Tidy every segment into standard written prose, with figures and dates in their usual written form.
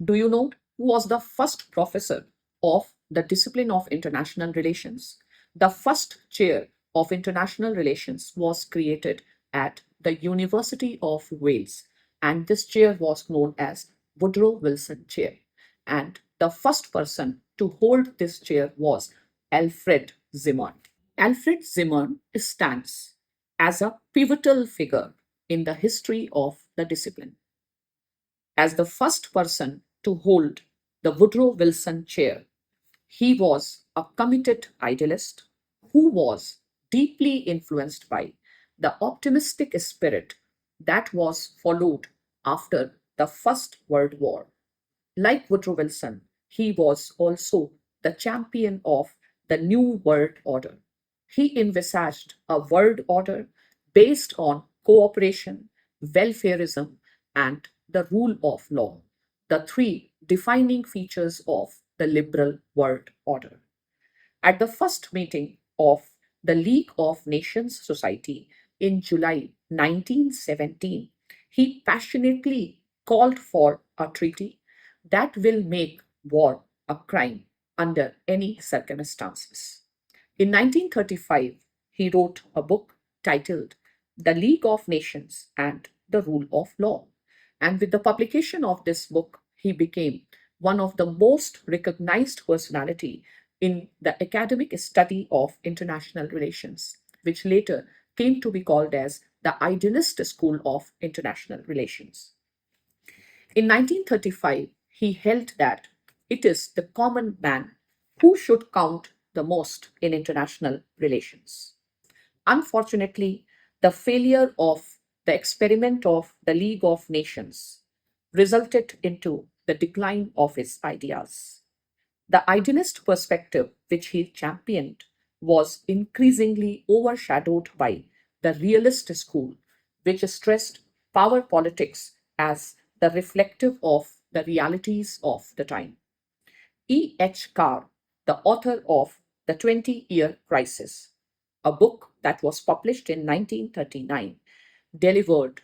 Do you know who was the first professor of the discipline of international relations? The first chair of international relations was created at the University of Wales, and this chair was known as Woodrow Wilson Chair. And the first person to hold this chair was Alfred Zimmern. Alfred Zimmern stands as a pivotal figure in the history of the discipline. As the first person to hold the Woodrow Wilson Chair, he was a committed idealist who was deeply influenced by the optimistic spirit that was followed after the First World War. Like Woodrow Wilson, he was also the champion of the New World Order. He envisaged a world order based on cooperation, welfareism, and the rule of law, the three defining features of the liberal world order. At the first meeting of the League of Nations Society in July 1917, he passionately called for a treaty that will make war a crime under any circumstances. In 1935, he wrote a book titled The League of Nations and the Rule of Law. And with the publication of this book, he became one of the most recognized personality in the academic study of international relations, which later came to be called as the idealist school of international relations. In 1935, he held that it is the common man who should count the most in international relations. Unfortunately, the failure of the experiment of the League of Nations resulted into the decline of his ideas. The idealist perspective which he championed was increasingly overshadowed by the realist school, which stressed power politics as the reflective of the realities of the time. E. H. Carr, the author of The 20-Year Crisis, a book that was published in 1939, delivered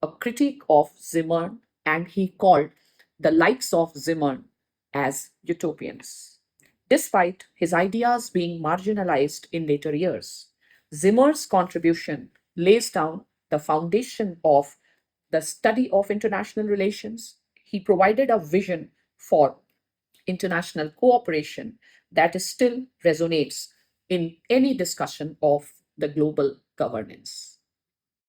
a critique of Zimmern, and he called the likes of Zimmern as utopians. Despite his ideas being marginalized in later years, Zimmer's contribution lays down the foundation of the study of international relations. He provided a vision for international cooperation that still resonates in any discussion of the global governance.